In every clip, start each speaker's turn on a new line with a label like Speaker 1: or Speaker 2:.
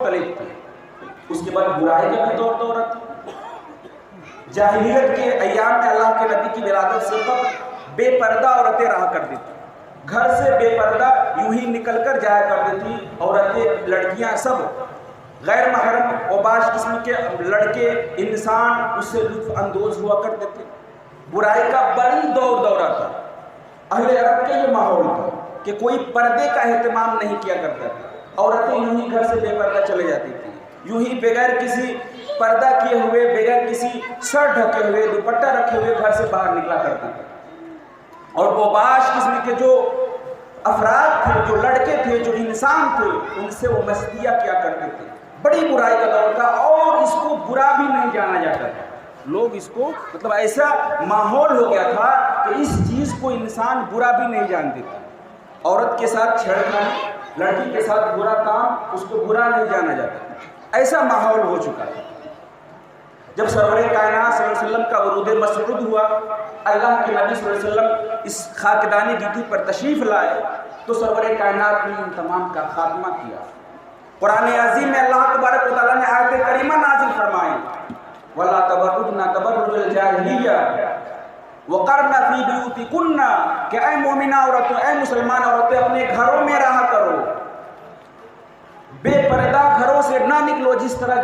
Speaker 1: مختلف تھی. اس کے بعد برائی کا بھی دور تھا. جاہلیت کے ایام میں اللہ کے نبی کی ولادت سے قبل بے پردہ عورتیں رہا کرتی تھیں. گھر سے بے پردہ یوں ہی نکل کر جایا کرتی تھی. عورتیں، لڑکیاں سب غیر محرم اور بعض قسم کے لڑکے انسان اس سے لطف اندوز ہوا کرتے تھے. برائی کا بڑی دورہ تھا. اہل عرب کے یہ ماحول تھا کہ کوئی پردے کا اہتمام نہیں کیا کرتا تھا. عورتیں یوں ہی گھر سے بے پردہ چلے جاتی تھیں. یوں ہی بغیر کسی پردہ کیے ہوئے، بغیر کسی سر ڈھکے ہوئے، دوپٹہ رکھے ہوئے گھر سے باہر نکلا کرتے تھے. اور وہ بعض قسم کے جو افراد تھے، جو لڑکے تھے، جو انسان تھے، ان سے وہ مستیاں کیا کرتے تھے. بڑی برائی کا دور تھا اور اس کو برا بھی نہیں جانا جاتا تھا. لوگ اس کو ایسا ماحول ہو گیا تھا کہ اس چیز کو انسان برا بھی نہیں جانتے تھے. عورت کے ساتھ چھیڑنا، لڑکی کے ساتھ برا کام، اس کو برا نہیں جانا جاتا تھا. ایسا ماحول ہو چکا تھا. جب سرور کائنات صلی اللہ علیہ وسلم کا ورود مسعود ہوا، اللہ کے نبی صلی اللہ علیہ وسلم اس خاکدانی گدی پر تشریف لائے تو سرور کائنات نے ان تمام کا خاتمہ کیا. قرآن عظیم میں اللہ تبارک و تعالیٰ نے آیت کریمہ نازل فرمائی، وَلَا تَبَرُّجْنَ تَبَرُّجَ الْجَاهِلِيَّةِ وَقَرْنَ فِي بُيُوتِكُنَّ کہ اے مومنہ عورتوں، اے مسلمان عورتیں اپنے گھروں میں رہا کرو، بے پردہ گھروں سے نہ نکلو جس طرح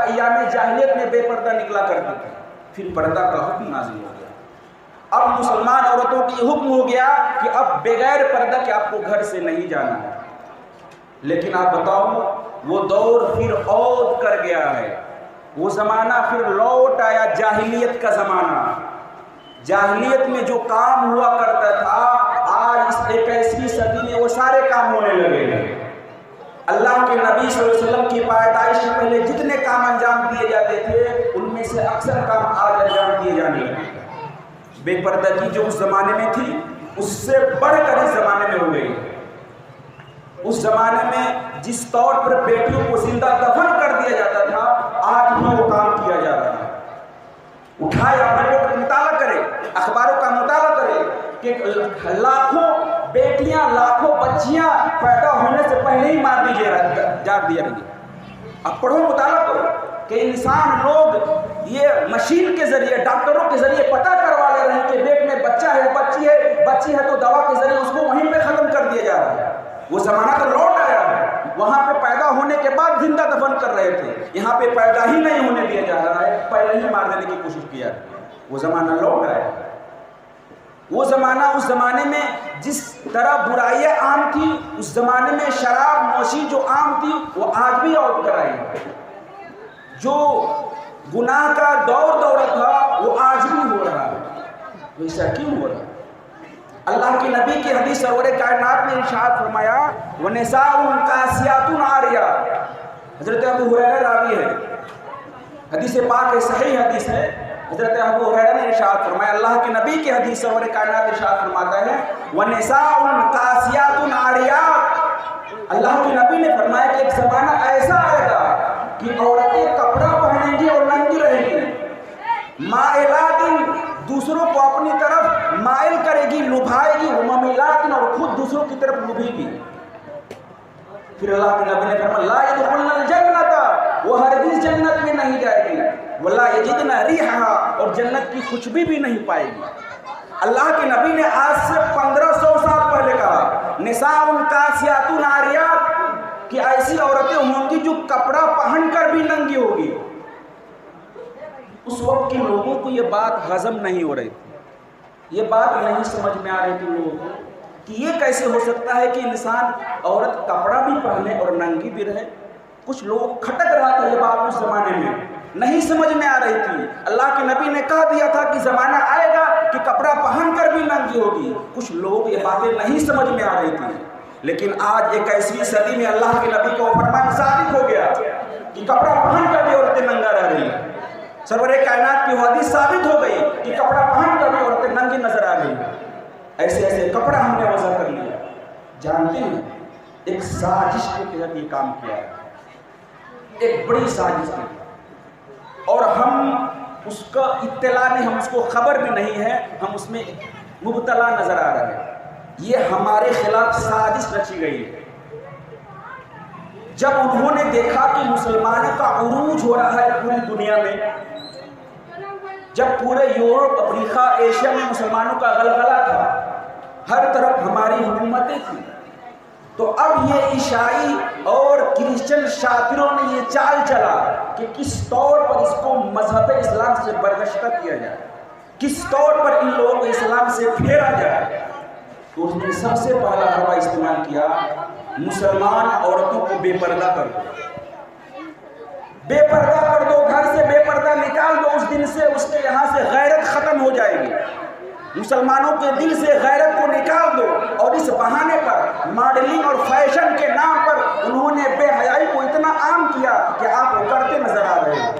Speaker 1: ایام جاہلیت میں بے پردہ نکلا کرتے تھے. پھر پردہ کا حکم نازل ہو گیا. اب مسلمان عورتوں کی حکم ہو گیا کہ اب بغیر پردہ کے آپ کو گھر سے نہیں جانا ہے. لیکن آپ بتاؤ، وہ دور پھر عود کر گیا ہے. وہ زمانہ پھر لوٹ آیا، جاہلیت کا زمانہ. جاہلیت میں جو کام ہوا کرتا تھا، آج اس 21ویں صدی میں وہ سارے کام ہونے لگے. اللہ کے نبی صلی اللہ علیہ وسلم کی پیدائش سے پہلے جتنے کام انجام دیے جاتے تھے، ان میں سے اکثر کام آج انجام دیے جانے لگے. بے پردگی جو اس زمانے میں تھی، اس سے بڑھ کر اس زمانے میں ہو گئی. اس زمانے میں جس طور پر بیٹیوں کو زندہ دفن کر دیا جاتا تھا، آج بھی وہ کام کیا جا رہا ہے. اٹھائے اخباروں کا مطالعہ کرے، اخباروں کا مطالعہ کرے کہ لاکھوں بیٹیاں، لاکھوں بچیاں پیدا ہونے سے پہلے ہی مار دیا رہی. اب پڑھو، مطالعہ کرو کہ انسان لوگ یہ مشین کے ذریعے، ڈاکٹروں کے ذریعے پتہ کروا لے رہے ہیں کہ پیٹ میں بچہ ہے، بچی ہے تو دوا کے ذریعے اس کو وہیں پہ ختم کر دیا جا رہا ہے. وہ زمانہ تو لوٹ آیا ہے. وہاں پہ پیدا ہونے کے بعد زندہ دفن کر رہے تھے، یہاں پہ پیدا ہی نہیں ہونے دیا جا رہا ہے، پہلے ہی مار دینے کی کوشش کیا. وہ زمانہ لوٹ آیا. وہ زمانہ، اس زمانے میں جس طرح برائیاں عام تھی، اس زمانے میں شراب نوشی جو عام تھی، وہ آج بھی عود کر آئی ہے. جو گناہ کا دورہ تھا، وہ آج بھی ہو رہا ہے. ایسا کیوں ہو رہا ہے؟ اللہ کے نبی کی حدیث سرور کائنات نے ارشاد فرمایا، وَنِسَاءٌ قَاسِيَاتٌ عَارِيَاتٌ. حضرت ابو ہریرہ راوی ہے، حدیث پاک ہے، صحیح حدیث ہے. حضرت ابو ہریرہ نے ارشاد فرمایا، اللہ کے نبی کی حدیث سرور کائنات ارشاد فرماتا ہے، وَنِسَاءٌ قَاسِيَاتٌ عَارِيَاتٌ. اللہ کے نبی نے فرمایا کہ ایک زمانہ ایسا آئے گا کہ عورتیں کپڑا پہنیں گی اور ننگی رہیں گی. مائلات، دوسروں کو اپنی طرف مائل کرے گی، لبھائے گی. ممیلات، اور خود دوسروں کی طرف لبھے گی. پھر اللہ کے نبی نے فرمایا، لا يدخلن الجنت، وہ ہرگز جنت میں نہیں جائے گی. ولا یجدن ریحھا، اور جنت کی خوشبو بھی نہیں پائے گی. اللہ کے نبی نے آج سے 1500 سال پہلے کہا، نساء قاسیات عاریات، کہ ایسی عورتیں ہوں گی جو کپڑا پہن کر بھی ننگی ہوگی. اس وقت کے لوگوں کو یہ بات ہضم نہیں ہو رہی تھی، یہ بات نہیں سمجھ میں آ رہی تھی لوگوں کو کہ یہ کیسے ہو سکتا ہے کہ انسان، عورت کپڑا بھی پہنے اور ننگی بھی رہے. کچھ لوگ کھٹک رہا تھا یہ بات، اس زمانے میں نہیں سمجھ میں آ رہی تھی. اللہ کے نبی نے کہہ دیا تھا کہ زمانہ آئے گا کہ کپڑا پہن کر بھی ننگی ہوگی. کچھ لوگ یہ باتیں نہیں سمجھ میں آ رہی تھی. لیکن آج 21ویں صدی میں اللہ کے نبی کو فرمان ثابت ہو گیا کہ کپڑا پہن کر بھی عورتیں ننگا رہ رہی ہیں. سرور کائنات کی حدیث ثابت ہو گئی کہ کپڑا پہن کر بھی عورتیں ننگی نظر آ رہی ہیں. ایسے کپڑا ہم نے وضع کر لیا. جانتے ہیں ایک سازش کے تحت یہ کام کیا ہے، ایک بڑی سازش ہے، اور ہم اس کا اطلاع نہیں، ہم اس کو خبر بھی نہیں ہے، ہم اس میں مبتلا نظر آ رہے ہیں. یہ ہمارے خلاف سازش رچی گئی ہے. جب انہوں نے دیکھا کہ مسلمانوں کا عروج ہو رہا ہے پوری دنیا میں، جب پورے یورپ، افریقہ، ایشیا میں مسلمانوں کا غلغلہ تھا، ہر طرف ہماری حکومتیں تھیں، تو اب یہ عیسائی اور کرسچن شاطروں نے یہ چال چلا کہ کس طور پر اس کو مذہب اسلام سے برگشتہ کیا جائے، کس طور پر ان لوگوں کو اسلام سے پھیرا جائے۔ تو اس نے سب سے پہلا حربہ استعمال کیا، مسلمان عورتوں کو بے پردہ کر دو، بے پردہ کر دو، گھر سے بے پردہ نکال دو، اس دن سے اس کے یہاں سے غیرت ختم ہو جائے گی، مسلمانوں کے دل سے غیرت کو نکال دو۔ اور اس بہانے پر ماڈلنگ اور فیشن کے نام پر انہوں نے بے حیائی کو اتنا عام کیا کہ آپ وہ کرتے نظر آ رہے ہیں،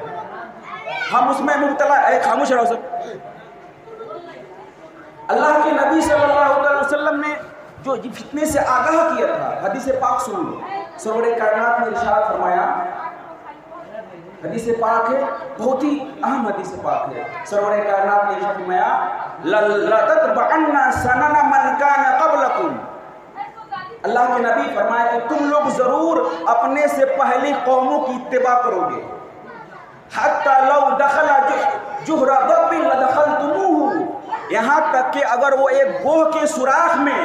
Speaker 1: ہم اس میں مبتلا۔ خاموش رہو سب۔ اللہ کے نبی صلی اللہ علیہ وسلم نے جو فتنے سے آگاہ کیا تھا، حدیث پاک سن لو، سرور کائنات نے ارشاد فرمایا، حدیث پاک ہے، بہت ہی اہم حدیث پاک ہے، سرور کائنات نے ارشاد فرمایا، لَتَتْبَعَنَّ سَنَنَ مَنْ كَانَ قَبْلَكُمْ۔ اللہ کے نبی فرمایا کہ تم لوگ ضرور اپنے سے پہلی قوموں کی اتباع کرو گے، حَتَّى لَوْ دَخَلَ جُحْرَ ضَبٍّ لَدَخَلْتُمُوهُ، یہاں تک کہ اگر وہ ایک گوہ کے سوراخ میں،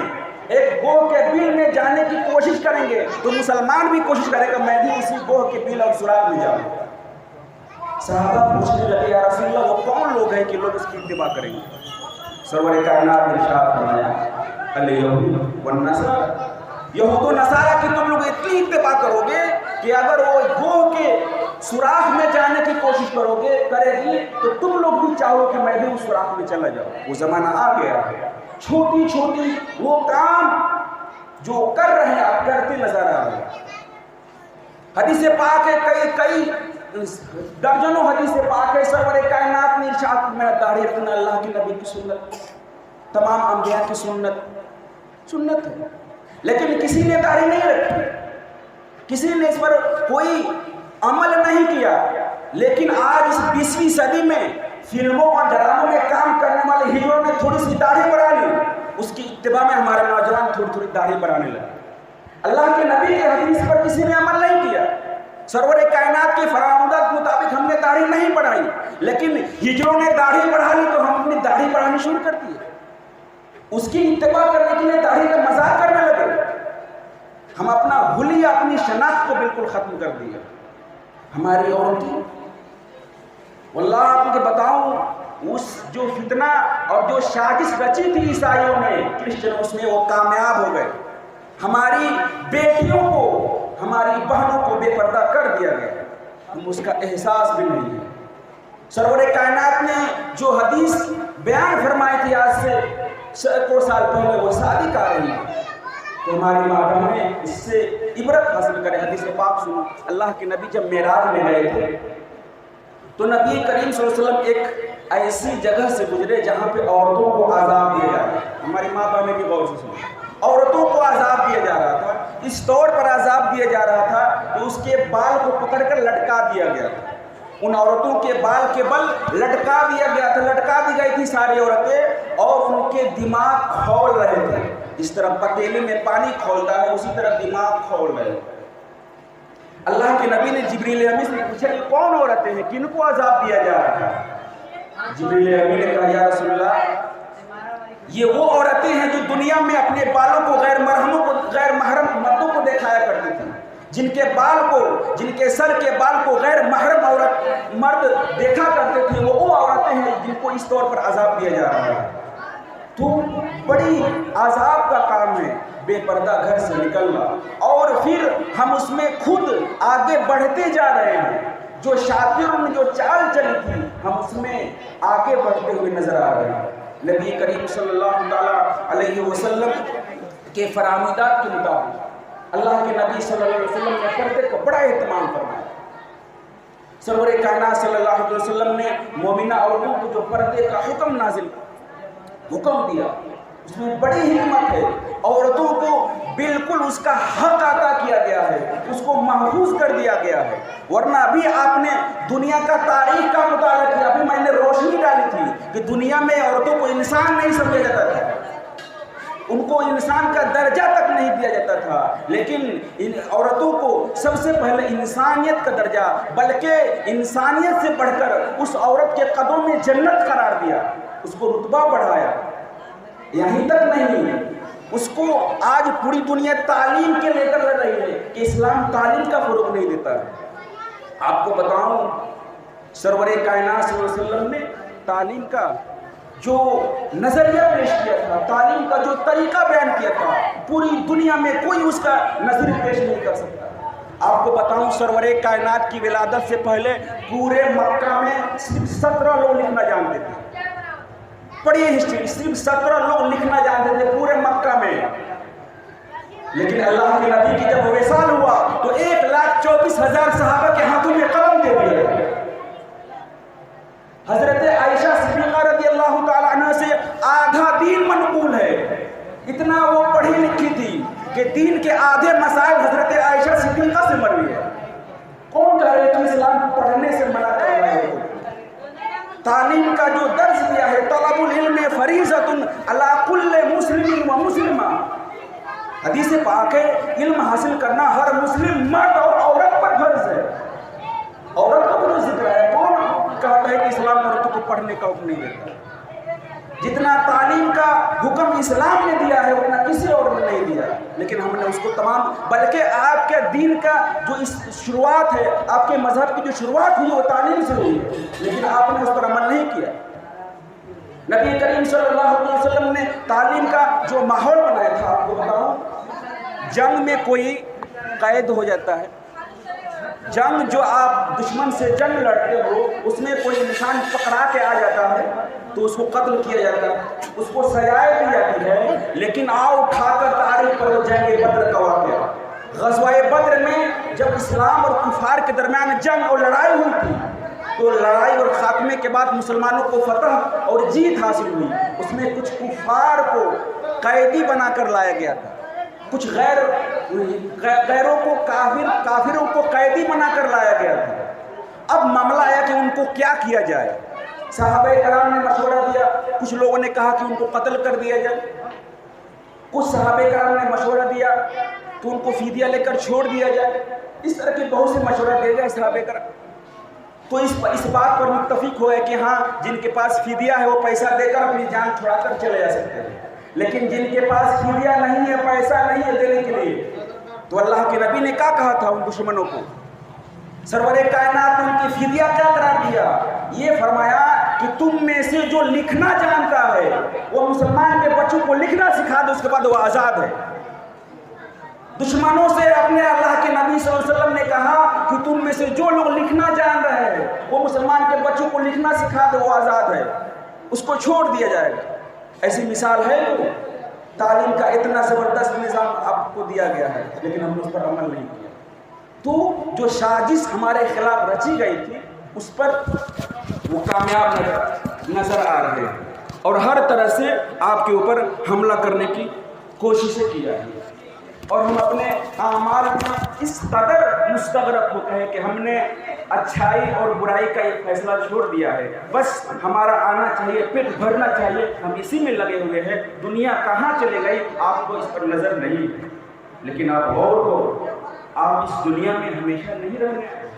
Speaker 1: ایک گوہ کے بل میں جانے کی کوشش کریں گے تو مسلمان بھی کوشش کرے گا میں بھی اسی گوہ کے بل اور سوراخ میں جاؤں۔ صحابہ پوچھنے لگے، یا رسول اللہ وہ کون لوگ ہیں کہ لوگ اس کی اتباع کریں گے؟ سرور کائنات نے ارشاد فرمایا، الیہود والنصارى، یہود و نصارہ کی تم لوگ اتنی اتباع کرو گے کہ اگر وہ گوہ کے سوراخ میں جانے کی کوشش کرے گی تو تم لوگ بھی چاہو کہ میں بھی اس سوراخ میں چلا جاؤں۔ وہ زمانہ آ گیا ہے، چھوٹی چھوٹی وہ کام جو کر رہے ہیں آپ کرتے نظر آ رہے ہیں۔ حدیث پاک ہے، کئی درجنوں حدیث پاک ہے، سرور کائنات نے ارشاد میں داڑھی رکھنا اللہ کے نبی کی سنت، تمام انبیاء کی سنت ہے، لیکن کسی نے داڑھی نہیں رکھی، کسی نے اس پر کوئی عمل نہیں کیا۔ لیکن آج اس 20ویں صدی میں فلموں اور ڈراموں میں کام کرنے والے ہیرو نے تھوڑی سی داڑھی بڑھا لی، اس کی اتباع میں ہمارے نوجوان تھوڑی تھوڑی داڑھی بڑھانے لگے۔ اللہ کے نبی کے حدیث پر کسی نے عمل نہیں کیا، سرور کائنات کی فرمودات کے مطابق ہم نے داڑھی نہیں بڑھائی، لیکن ہجروں نے داڑھی بڑھا لی تو ہم اپنی داڑھی بڑھانی شروع کر دی، اس کی اتباع کرنے کے لیے داڑھی کا مذاق کرنے لگے۔ ہم اپنا حلیہ، اپنی شناخت کو بالکل ختم کر دیا۔ ہماری عورتیں، واللہ آپ کو بتاؤں، اس جو فتنہ اور جو سازش رچی تھی عیسائیوں نے، کرسچنوں میں، وہ کامیاب ہو گئے۔ ہماری بیٹیوں کو، ہماری بہنوں کو بے پردہ کر دیا گیا، ہم اس کا احساس بھی نہیں ہے۔ سرور کائنات نے جو حدیث بیان فرمائی تھی آج سے سینکڑوں سال پہلے، وہ صادق آ رہی ہے، تو ہماری ماں بہنیں اس سے عبرت حاصل کریں۔ حدیث پاک سنو، اللہ کے نبی جب معراج میں گئے تھے تو نبی کریم صلی اللہ علیہ وسلم ایک ایسی جگہ سے گزرے جہاں پہ عورتوں کو عذاب دیا جا رہا ہے۔ ہماری ماں بہنیں بھی غور سے سنو، عورتوں کو عذاب دیا جا رہا تھا، اس طور پر عذاب دیا جا رہا تھا کہ اس کے بال کو پکڑ کر لٹکا دیا گیا تھا، ان عورتوں کے بال کے بل لٹکا دیا گیا تھا، لٹکا دی گئی تھی ساری عورتیں، اور ان کے دماغ کھول رہے تھے، اس طرح پتیلے میں پانی کھولتا ہے اسی طرح دماغ کھول رہے تھے۔ اللہ کے نبی نے جبریل امین سے پوچھا کہ کون عورتیں ہیں، کن کو عذاب دیا جا رہا ہے؟ جبریل امین نے کہا، یا رسول اللہ یہ وہ عورتیں ہیں جو دنیا میں اپنے بالوں کو غیر محرم مردوں کو دکھایا کرتی تھیں، جن کے بال کو، جن کے سر کے بال کو غیر محرم عورت مرد دیکھا کرتے تھے، وہ عورتیں ہیں جن کو اس طور پر عذاب دیا جا رہا ہے۔ تو بڑی عذاب کا کام ہے بے پردہ گھر سے نکلنا، اور پھر ہم اس میں خود آگے بڑھتے جا رہے ہیں۔ جو شاطروں نے جو چال چلی تھی ہم اس میں آگے بڑھتے ہوئے نظر آ رہے ہیں۔ نبی کریم صلی اللہ تعالیٰ علیہ وسلم کے فرمودات کے مطابق اللہ کے نبی صلی اللہ علیہ وسلم نے پردے کا بڑا اہتمام فرمایا۔ سرور کائنات صلی اللہ علیہ وسلم نے مومنہ عورتوں کو جو پردے کا حکم دیا، اس میں بڑی حکمت ہے۔ عورتوں کو بالکل اس کا حق عطا کیا گیا ہے، اس کو محفوظ کر دیا گیا ہے، ورنہ ابھی آپ نے دنیا کا تاریخ کا مطالعہ کیا، ابھی میں نے روشنی ڈالی تھی کہ دنیا میں عورتوں کو انسان نہیں سمجھا جاتا تھا، ان کو انسان کا درجہ تک نہیں دیا جاتا تھا، لیکن ان عورتوں کو سب سے پہلے انسانیت کا درجہ، بلکہ انسانیت سے بڑھ کر اس عورت کے قدموں میں جنت قرار دیا، اس کو رتبہ بڑھایا۔ یہیں تک نہیں، اس کو آج پوری دنیا تعلیم کے لے کر لڑ رہی ہے کہ اسلام تعلیم کا فروغ نہیں دیتا ہے۔ آپ کو بتاؤں، سرور کائنات صلی اللہ علیہ وسلم نے تعلیم کا جو نظریہ پیش کیا تھا، تعلیم کا جو طریقہ بیان کیا تھا، پوری دنیا میں کوئی اس کا نظریہ پیش نہیں کر سکتا۔ آپ کو بتاؤں، سرور کائنات کی ولادت سے پہلے پورے مکہ میں صرف 17 لوگ لکھنا جانتے تھے۔ پڑھیے ہسٹری، صرف 17 لوگ لکھنا جانتے تھے پورے مکہ میں، لیکن اللہ کے نبی کی جب وصال ہوا تو 1,24,000 صحابہ کے ہاتھوں میں قلم دے دیا۔ حضرت عائشہ صدیقہ رضی اللہ تعالیٰ عنہ سے آدھا دین منقول ہے، اتنا وہ پڑھی لکھی تھی کہ دین کے آدھے مسائل حضرت عائشہ صدیقہ سے مروی ہے۔ کون کہہ رہے کہ اسلام پڑھنے سے منع کر رہا ہے؟ تعلیم کا جو درس دیا ہے، طلب العلم فریضۃ علی کل مسلم و مسلمہ، حدیث پاک ہے علم حاصل کرنا ہر مسلم مرد اور عورت پر فرض ہے۔ عورت کا کیوں ذکر ہے؟ کون کہتا ہے کہ اسلام عورتوں کو پڑھنے کا حکم نہیں دیتا؟ جتنا تعلیم کا حکم اسلام نے دیا ہے اتنا کسی اور نے نہیں دیا، لیکن ہم نے اس کو تمام، بلکہ آپ کے دین کا جو اس شروعات ہے، آپ کے مذہب کی جو شروعات ہوئی وہ تعلیم سے ہوئی ہے، لیکن آپ نے اس پر عمل نہیں کیا۔ نبی کریم صلی اللہ علیہ وسلم نے تعلیم کا جو ماحول بنایا تھا، آپ کو بتاؤں، جنگ میں کوئی قید ہو جاتا ہے، جنگ جو آپ دشمن سے جنگ لڑتے ہو اس میں کوئی انسان پکڑا کے آ جاتا ہے تو اس کو قتل کیا جاتا ہے، اس کو سزائیں دی جاتی ہے، لیکن آؤ اٹھا کر تاریخ پر جنگ بدر کا واقعہ۔ غزوہ بدر میں جب اسلام اور کفار کے درمیان جنگ اور لڑائی ہوئی تھی تو لڑائی اور خاتمے کے بعد مسلمانوں کو فتح اور جیت حاصل ہوئی، اس میں کچھ کفار کو قیدی بنا کر لایا گیا تھا، کچھ غیروں کو کافروں کو قیدی بنا کر لایا گیا تھا۔ اب معاملہ آیا کہ ان کو کیا کیا جائے۔ صحابہ کرام نے مشورہ دیا، کچھ لوگوں نے کہا کہ ان کو قتل کر دیا جائے، کچھ صحابہ کرام نے مشورہ دیا کہ ان کو فدیہ لے کر چھوڑ دیا جائے، اس طرح کے بہت سے مشورہ دے گئے صحابہ کرام۔ تو اس بات پر متفق ہوئے کہ ہاں جن کے پاس فدیہ ہے وہ پیسہ دے کر اپنی جان چھڑا کر چلے جا سکتے ہیں، لیکن جن کے پاس فدیہ نہیں ہے، پیسہ نہیں ہے دینے کے لیے، تو اللہ کے نبی نے کیا کہا تھا ان دشمنوں کو؟ سرور کائنات نے ان کی فدیہ کیا قرار دیا؟ یہ فرمایا کہ تم میں سے جو لکھنا جانتا ہے وہ مسلمان کے بچوں کو لکھنا سکھا دو، اس کے بعد وہ آزاد ہے۔ دشمنوں سے اپنے اللہ کے نبی صلی اللہ علیہ وسلم نے کہا کہ تم میں سے جو لوگ لکھنا جان رہے ہیں وہ مسلمان کے بچوں کو لکھنا سکھا دو، وہ آزاد ہے، اس کو چھوڑ دیا جائے گا۔ ایسی مثال ہے تو تعلیم کا اتنا زبردست نظام آپ کو دیا گیا ہے، لیکن ہم نے اس پر عمل نہیں کیا۔ تو جو سازش ہمارے خلاف رچی گئی تھی اس پر وہ کامیاب نظر آ رہے ہیں، اور ہر طرح سے آپ کے اوپر حملہ کرنے کی کوششیں کی جا رہی ہیں، اور ہم اپنے اعمال میں اس قدر مستغرق ہوتے ہیں کہ ہم نے اچھائی اور برائی کا ایک فیصلہ چھوڑ دیا ہے، بس ہمارا آنا چاہیے، پیٹ بھرنا چاہیے، ہم اسی میں لگے ہوئے ہیں۔ دنیا کہاں چلے گئی آپ کو اس پر نظر نہیں ہے، لیکن آپ غور کرو، آپ اس دنیا میں ہمیشہ نہیں رہنے آئے،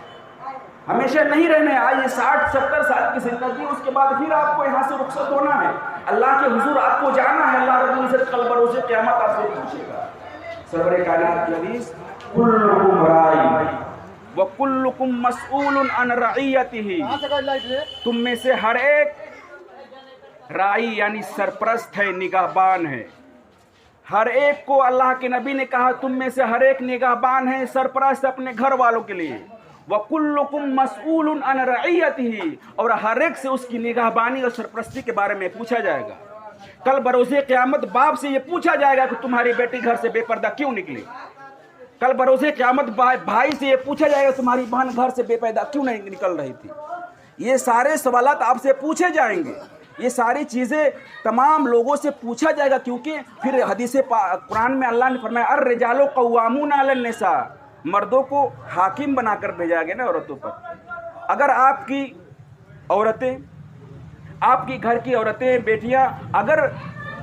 Speaker 1: ہمیشہ نہیں رہنے آئے۔ 60-70 سال کی زندگی، اس کے بعد پھر آپ کو یہاں سے رخصت ہونا ہے، اللہ کے حضور آپ کو جانا ہے۔ اللہ رب العزت کل بروز قیامت آپ سے پوچھے گا۔ سرور کائنات کی حدیث، کلکم رائی وکلکم مسئول عن رعیتہ، تم میں سے ہر ایک رائی یعنی سرپرست ہے، نگہبان ہے۔ ہر ایک کو اللہ کے نبی نے کہا تم میں سے ہر ایک نگہبان ہے، سرپرست اپنے گھر والوں کے لیے۔ وَكُلُّكُمْ مَسْئُولٌ عَنْ رَعِيَّتِهِ، اور ہر ایک سے اس کی نگہبانی اور سرپرستی کے بارے میں پوچھا جائے گا۔ کل بروز قیامت باپ سے یہ پوچھا جائے گا کہ تمہاری بیٹی گھر سے بے پردہ کیوں نکلی۔ کل بروز قیامت بھائی سے یہ پوچھا جائے گا تمہاری بہن گھر سے بے پردہ کیوں نہیں نکل رہی تھی۔ یہ سارے سوالات آپ سے پوچھے جائیں گے، یہ ساری چیزیں تمام لوگوں سے پوچھا جائے گا، کیونکہ پھر حدیث قرآن میں اللہ نے فرمایا الرجال قوامون علی النساء، مردوں کو حاکم بنا کر بھیجا گیا نا عورتوں پر۔ اگر آپ کی عورتیں، آپ کی گھر کی عورتیں، بیٹیاں اگر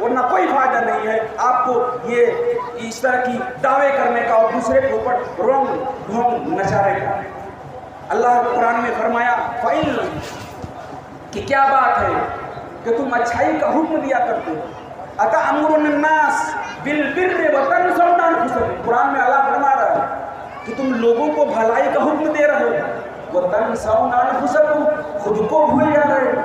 Speaker 1: ورنہ کوئی فائدہ نہیں ہے آپ کو یہ اس طرح کی دعوے کرنے کا اور دوسرے کے اوپر رونگ ڈھونگ نچانے کا۔ اللہ قرآن میں فرمایا فَإِن، کہ کیا بات ہے کہ تم اچھائی کا حکم دیا کرتے ہو، أَتَأْمُرُونَ النَّاسَ بِالْبِرِّ وَتَنْسَوْنَ أَنفُسَكُمْ، قرآن میں اللہ فرما رہا ہے کہ تم لوگوں کو بھلائی کا حکم دے رہے ہو، وَتَنْسَوْنَ أَنفُسَكُمْ، خود کو بھول جا رہے ہو،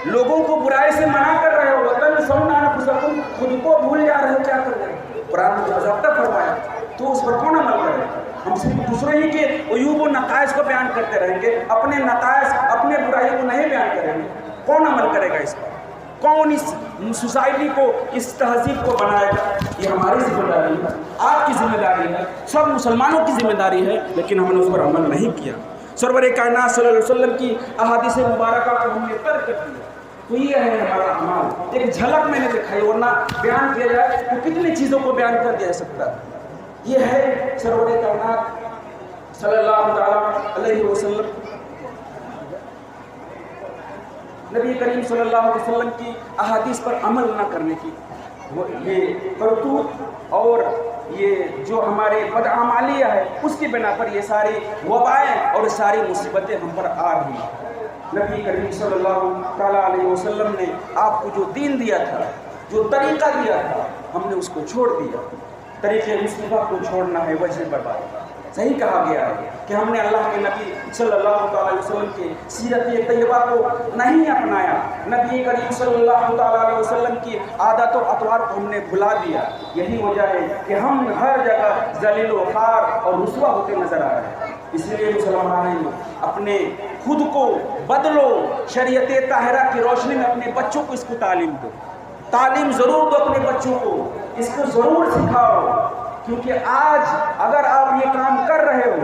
Speaker 1: لوگوں کو برائی سے منع کر رہے ہو، وَتَنْسَوْنَ أَنفُسَكُمْ، خود کو بھول جا رہے ہو، کیا کر رہے ہو؟ قرآن نے ضابطہ فرمایا تو اس پر کون عمل کرے؟ ہم صرف دوسرے ہی کے عیوب و نقائص کو بیان کرتے رہیں گے، اپنے نقائص اپنے برائی کو نہیں بیان کریں گے، کون عمل کرے گا اس پر؟ کون اس سوسائٹی کو، اس تہذیب کو بنائے گا؟ یہ ہماری ذمہ داری ہے، آپ کی ذمہ داری ہے، سب مسلمانوں کی ذمہ داری ہے، لیکن ہم نے اس پر عمل نہیں کیا۔ سرور کائنات صلی اللہ علیہ وسلم کی احادیث مبارکہ کو ہم نے ترک کر دیا، تو یہ ہے ہمارا عمل۔ ایک جھلک میں نے دکھائی، ورنہ بیان کیا جائے تو کتنی چیزوں کو بیان کر دیا جا سکتا ہے۔ یہ ہے سرور کائنات صلی اللہ تعالیٰ علیہ وسلم، نبی کریم صلی اللہ علیہ وسلم کی احادیث پر عمل نہ کرنے کی یہ کرتوت اور یہ جو ہمارے بدعمالیہ ہے، اس کی بنا پر یہ ساری وبائیں اور ساری مصیبتیں ہم پر آ رہی ہیں۔ نبی کریم صلی اللہ تعالیٰ علیہ وسلم نے آپ کو جو دین دیا تھا، جو طریقہ دیا تھا، ہم نے اس کو چھوڑ دیا۔ طریقے مصطفیٰ کو چھوڑنا ہے وجہ برباد۔ صحیح کہا گیا ہے کہ ہم نے اللہ کے نبی صلی اللہ تعالیٰ علیہ وسلم کے سیرت طیبہ کو نہیں اپنایا، نبی کریم صلی اللہ تعالیٰ علیہ وسلم کی عادت و اطوار کو ہم نے بھلا دیا۔ یہی وجہ ہے کہ ہم ہر جگہ ذلیل و خوار اور رسوا ہوتے نظر آ رہے ہیں۔ اس لیے مسلمانوں اپنے خود کو بدلو، شریعت طاہرہ کی روشنی میں اپنے بچوں کو اس کو تعلیم دو، تعلیم ضرور دو اپنے بچوں کو، اس کو ضرور سکھاؤ، کیونکہ آج اگر آپ یہ کام کر رہے ہو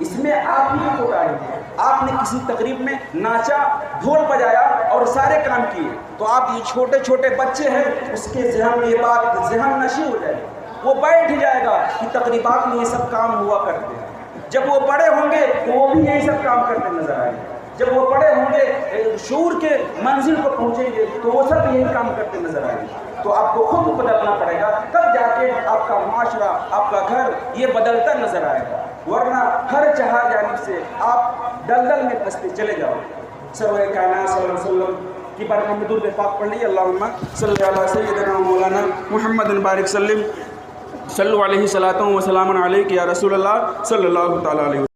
Speaker 1: اس میں آپ ہی کو کوتاہی ہے۔ آپ نے کسی تقریب میں ناچا، ڈھول بجایا اور سارے کام کیے، تو آپ یہ چھوٹے چھوٹے بچے ہیں، اس کے ذہن میں یہ بات ذہن نشی ہو جائے گی، وہ بیٹھ جائے گا کہ تقریبات میں یہ سب کام ہوا کرتے ہیں۔ جب وہ بڑے ہوں گے تو وہ بھی یہی سب کام کرتے نظر آئیں گے، جب وہ بڑے ہوں گے شعور کے منزل پر پہنچیں گے تو وہ سب یہی کام کرتے نظر آئیں گے۔ تو آپ کو خود بدلنا پڑے گا، تب جا کے آپ کا معاشرہ، آپ کا گھر یہ بدلتا نظر آئے گا، ورنہ ہر جہاں جانب سے آپ دلدل میں پھنستے چلے جاؤ۔ سرور کائنات صلی اللہ علیہ وسلم کی برکت میں درود پاک پڑھ لیجیے۔ اللہم صلی علی سیدنا مولانا محمد بارک سلم، صلو علیہ صلاۃ و سلام علیک یا رسول اللہ صلی اللہ تعالیٰ علیہ وسلم۔